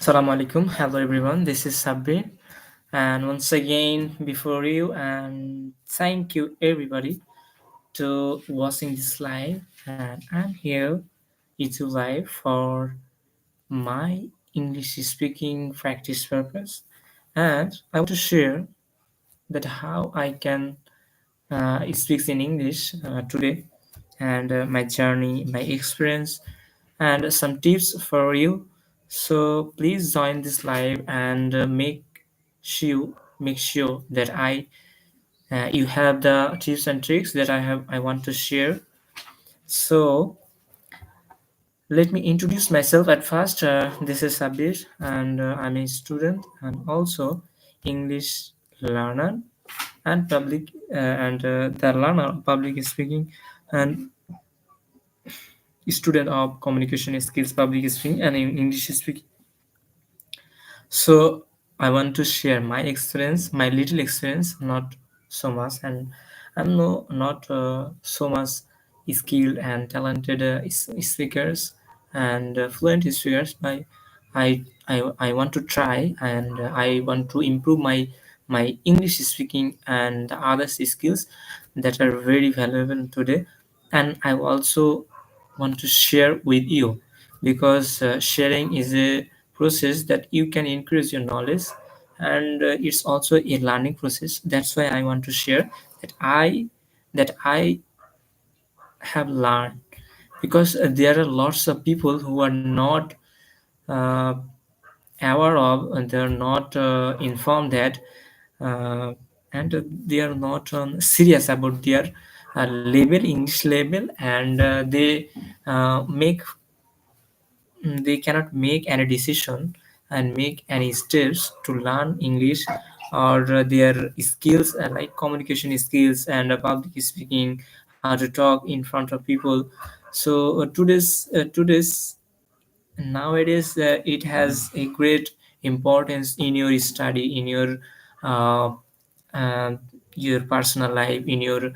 Assalamu alaikum. Hello everyone. This is Sabir. And once again before you and thank you everybody to watching this live and I'm here YouTube live for my English speaking practice purpose and I want to share that how I can speak in English today and my journey, my experience and some tips for you. So please join this live and make sure that I you have the tips and tricks that I want to share. So let me introduce myself at first. This is Sabir, and I'm a student and also English learner and public the learner public speaking and student of communication skills, public speaking, and English speaking. So I want to share my experience, my little experience, not so much, and I'm no not so much skilled and talented speakers and fluent speakers. I want to try and I want to improve my English speaking and the other skills that are very valuable today, and I also want to share with you because sharing is a process that you can increase your knowledge and it's also a learning process. That's why I want to share that I have learned because there are lots of people who are not uh, aware of and they're not informed that uh, and they are not serious about their level, English level, and they cannot make any decision and make any steps to learn English or their skills like communication skills and public speaking, how to talk in front of people. So today's nowadays it has a great importance in your study, in uh, uh, your personal life, in your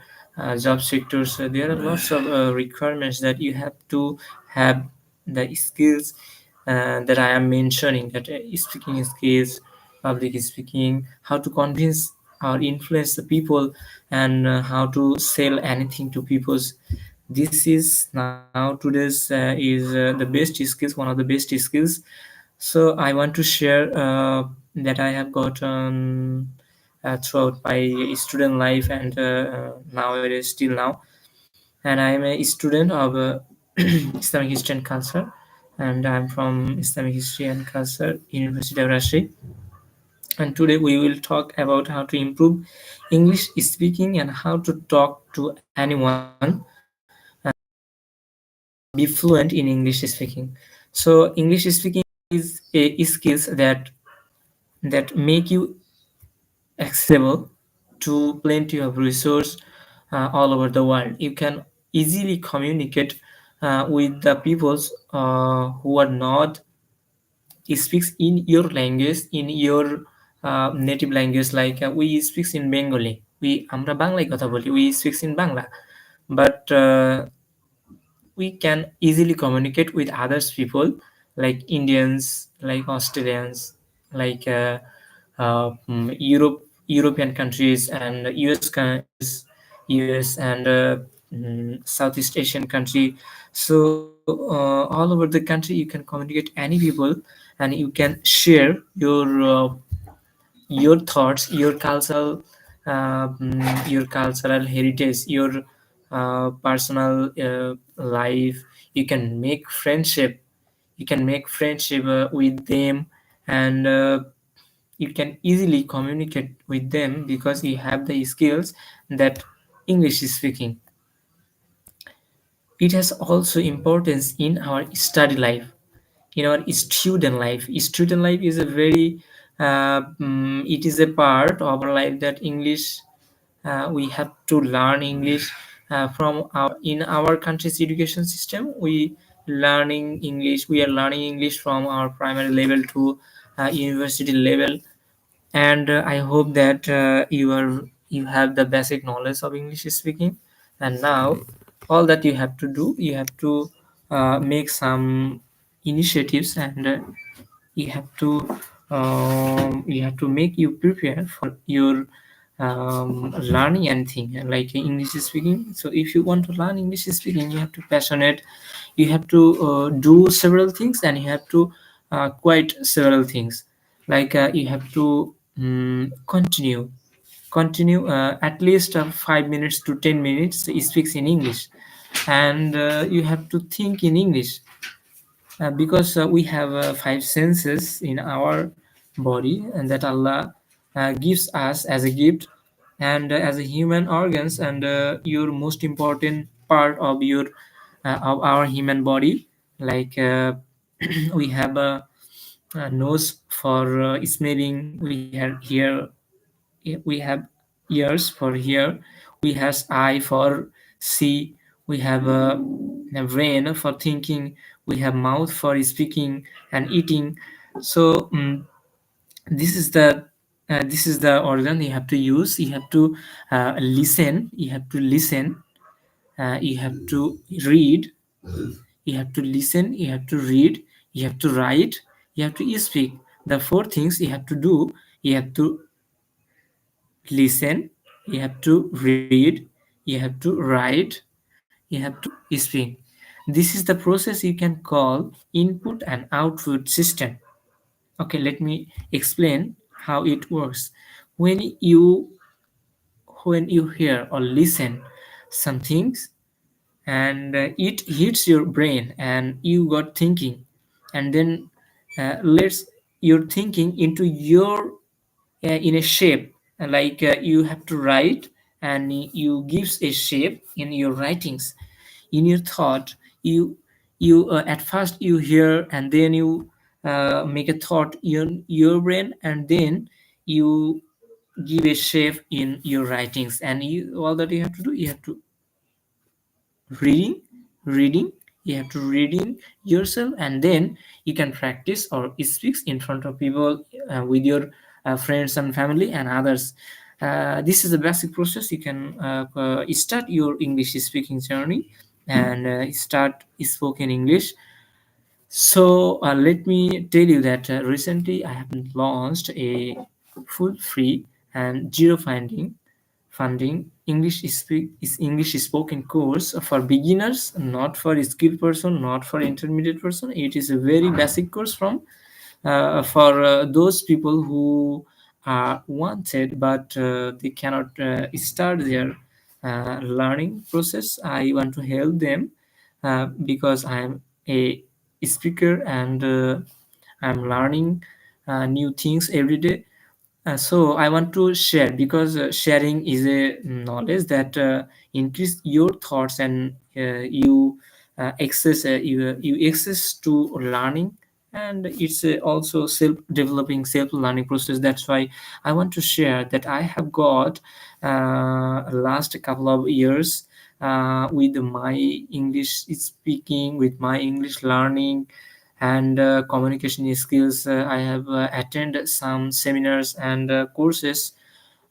job sectors. There are lots of requirements that you have to have the skills that I am mentioning, that speaking skills, public speaking, how to convince or influence the people, and how to sell anything to people. This is now today's is the best skills, one of the best skills. So I want to share that I have gotten throughout my student life and nowadays still now, and I am a student of Islamic history and culture, and I'm from Islamic history and culture, University of Rashid. And today we will talk about how to improve English speaking and how to talk to anyone be fluent in English speaking. So English speaking is a skills that make you accessible to plenty of resource all over the world. You can easily communicate with the peoples who are not speaks in your language, in your native language. Like we speaks in Bengali, we আমরা বাংলায় কথা বলি, we speaks in Bangla, but we can easily communicate with others people like Indians, like Australians, like European countries and US and Southeast Asian country. So all over the country you can communicate any people and you can share your thoughts, your cultural heritage, your personal life. You can make friendship. You can make friendship with them, and you can easily communicate with them because you have the skills that English is speaking. It has also importance in our study life, in our student life. Student life is a very it is a part of our life that English we have to learn English from our in our country's education system. We are learning English from our primary level to university level, and I hope that you have the basic knowledge of English speaking. And now all that you have to do, you have to make some initiatives and you have to make you prepare for your learning anything like English speaking. So if you want to learn English speaking, you have to passionate, you have to do several things, and you have to quite several things, like you have to continue at least 5 minutes to 10 minutes speaks in English, and you have to think in English, because we have five senses in our body, and that Allah gives us as a gift, and as a human organs, and your most important part of our human body, like we have a nose for smelling, we have ears for hear, we have eye for see, we have a brain for thinking, we have mouth for speaking and eating. So this is the organ you have to use. You have to listen, you have to listen, you have to read, you have to listen, you have to read, you have to write, you have to speak. The four things you have to do: you have to listen, you have to read, you have to write, you have to speak. This is the process you can call input and output system. Okay, let me explain how it works. When you when you hear or listen some things, and it hits your brain and you got thinking, and then let's your thinking into your in a shape, like you have to write, and you gives a shape in your writings, in your thought. You at first you hear, and then you make a thought in your brain, and then you give a shape in your writings, and all that you have to do, you have to reading you have to reading yourself, and then you can practice or speaks in front of people, with your friends and family and others. This is the basic process. You can start your English speaking journey, and start spoken English. So let me tell you that recently I have launched a full free and zero funding English spoken course for beginners, not for skilled person, not for intermediate person. It is a very basic course for those people who are wanted, but they cannot start their learning process. I want to help them, because I am a speaker, and I'm learning new things every day. So I want to share, because sharing is a knowledge that increase your thoughts, and you access to learning, and it's also self-developing, self-learning process. That's why I want to share that I have got last couple of years with my English speaking, with my English learning, and communication skills. I have attended some seminars and courses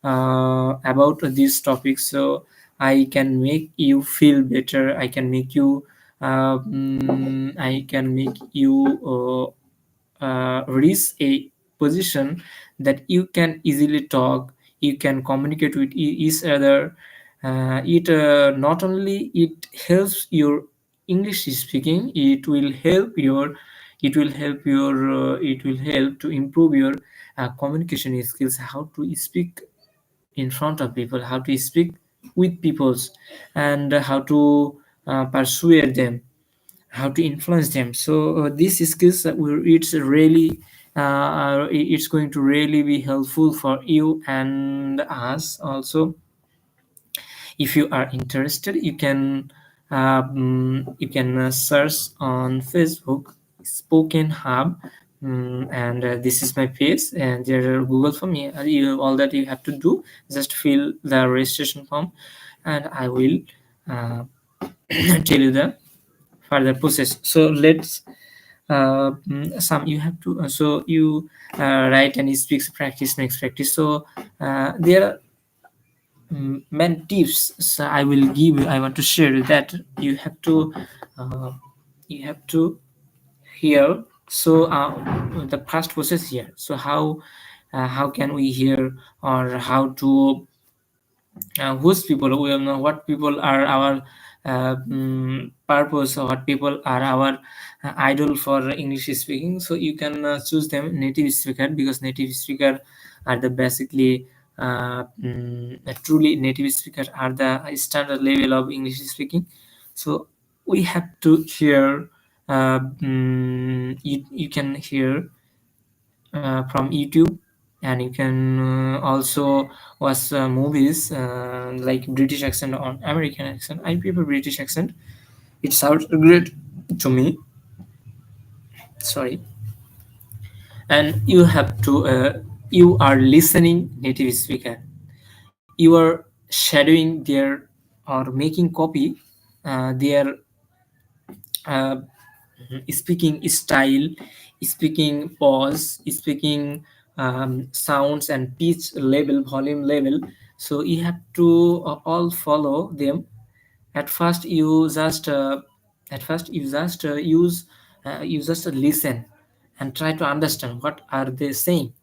about these topics, so I can make you feel better. I can make you reach a position that you can easily talk, you can communicate with each other. It not only it helps your English speaking, it will help to improve your communication skills, how to speak in front of people, how to speak with peoples, and how to persuade them, how to influence them. So these skills that it's going to really be helpful for you and us also. If you are interested, you can search on Facebook Spoken Hub. And this is my page, and there are Google Form. All that you have to do, just fill the registration form, and I will uh, tell you the further process. So let's some you have to so you write and speaks, practice makes practice. So there are many tips, so I want to share that you have to uh, you have to hear, So the first process here. So how can we hear, or how to whose people we know what people are our purpose, or what people are our idol for English speaking. So you can choose them native speaker, because native speaker are the basically truly native speaker are the standard level of English speaking. So we have to hear you can hear from YouTube, and you can also watch movies like British accent or American accent. I prefer British accent. It sounds great to me. Sorry. And you have to you are listening native speaker. You are shadowing their or making copy their uh, speaking style, speaking pause, speaking sounds and pitch level, volume level. So you have to all follow them. At first, you just use you just listen and try to understand what are they saying,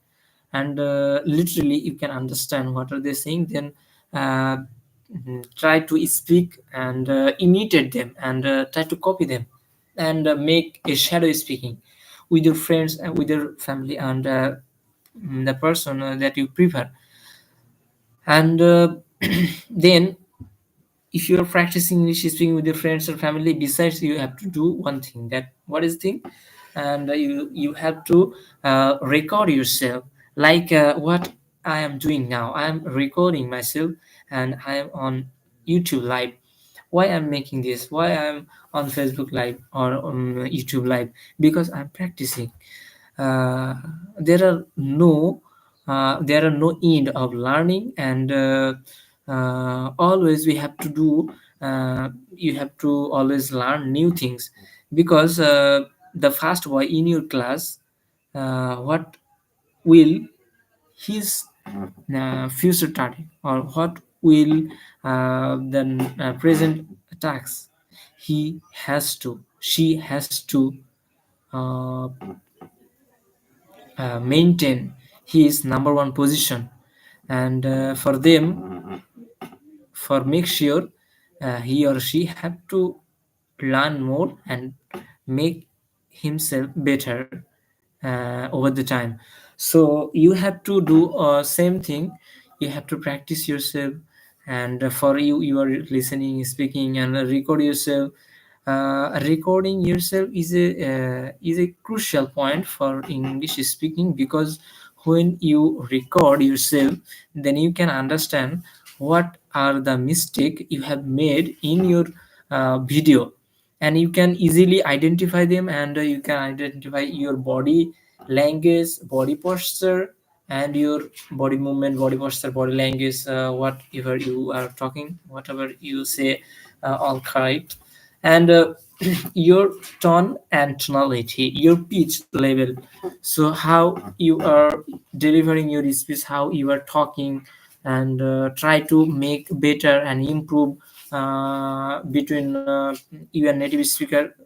and literally you can understand what are they saying. Then uh, try to speak and imitate them, and try to copy them, and make a shadow speaking with your friends and with your family, and the person that you prefer. And then if you're practicing English speaking with your friends or family, besides you have to do one thing. That what is the thing? And you have to record yourself, like what I am doing now. I am recording myself, and I am on YouTube live. Why I'm making this? Why I'm on Facebook live or on YouTube live? Because I'm practicing. uh, there are no end of learning, and always we have to do you have to always learn new things, because the first boy in your class, what will his future target, or what will the present task, he has to she has to uh, maintain his number one position. And for them, for make sure he or she have to learn more and make himself better over the time. So you have to do same thing. You have to practice yourself, and for you are listening, speaking, and record yourself. Recording yourself is a crucial point for English speaking, because when you record yourself, then you can understand what are the mistake you have made in your video, and you can easily identify them, and you can identify your body language, body posture, and your body movement, body posture, body language, whatever you are talking, whatever you say, all correct. And your tone and tonality, your pitch level. So how you are delivering your speech, how you are talking, and try to make better and improve between you and native speaker.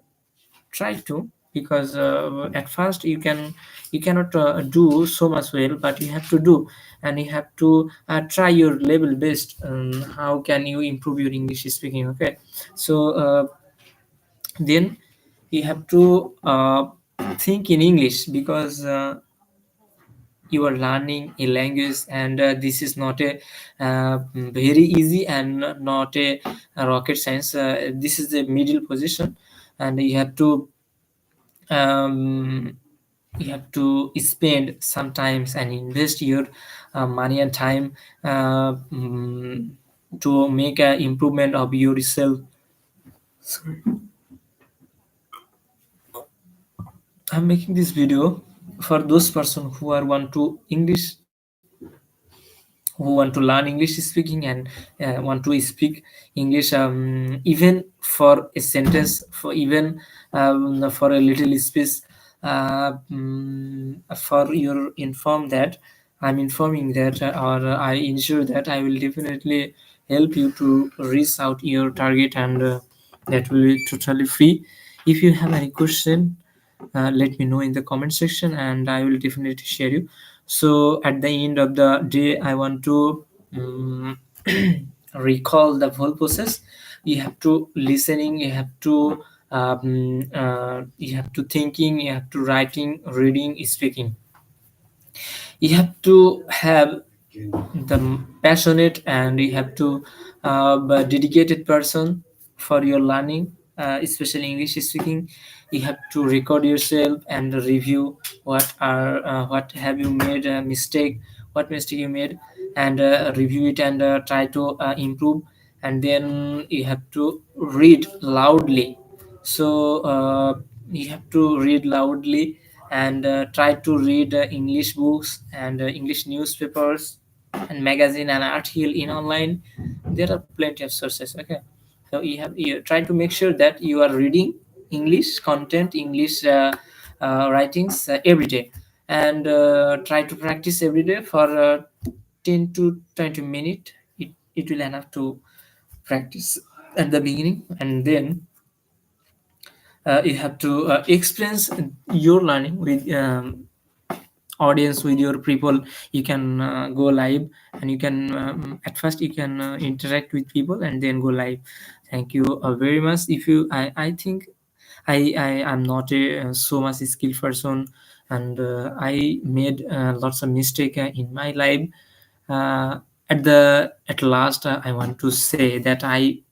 Try to, because at first you cannot do so much well, but you have to do, and you have to try your level best. How can you improve your English speaking? Okay. So then you have to think in English, because you are learning a language, and this is not a very easy, and not a rocket science. This is the middle position, and um, you have to spend sometimes and invest your money and time to make an improvement of yourself. Sorry. I'm making this video for those person who are want to English, who want to learn English speaking, and want to speak English, even for a sentence, for even for a little space. For your inform that I'm informing that, or I ensure that I will definitely help you to reach out your target, and that will be totally free. If you have any question, let me know in the comment section, and I will definitely share you. So at the end of the day, I want to um, recall the whole process. You have to listening, you have to thinking, you have to writing, reading, speaking. You have to have the passionate, and you have to a dedicated person for your learning, especially English speaking. You have to record yourself and review what have you made a mistake, what mistake you made, and review it and try to improve. And then you have to read loudly. So you have to read loudly, and try to read English books and English newspapers and magazine and article in online. There are plenty of sources. Okay, so you try to make sure that you are reading English content, English writings every day, and try to practice every day for 10 to 20 minutes. It will enough to practice at the beginning. And then you have to experience your learning with audience, with your people. You can go live, and you can at first you can interact with people and then go live. Thank you very much. If you I think I am not a so much skilled person, and I made lots of mistake in my life. uh, at last, I want to say that I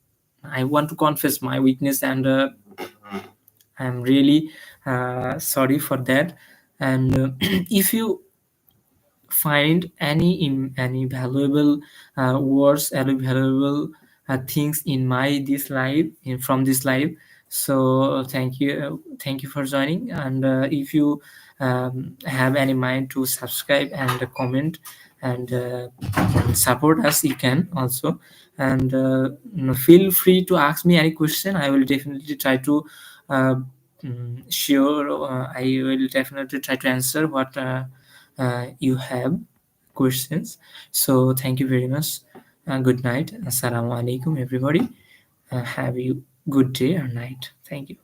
want to confess my weakness, and I'm really sorry for that. And if you find any valuable words, any valuable things in my this live from this live, so thank you for joining. And if you have any mind to subscribe and comment and support us, you can also. And feel free to ask me any question. I will definitely try to uh, sure I will definitely try to answer what you have questions. So thank you very much. Good night. Assalamu alaikum, everybody. Have you good day or night. Thank you.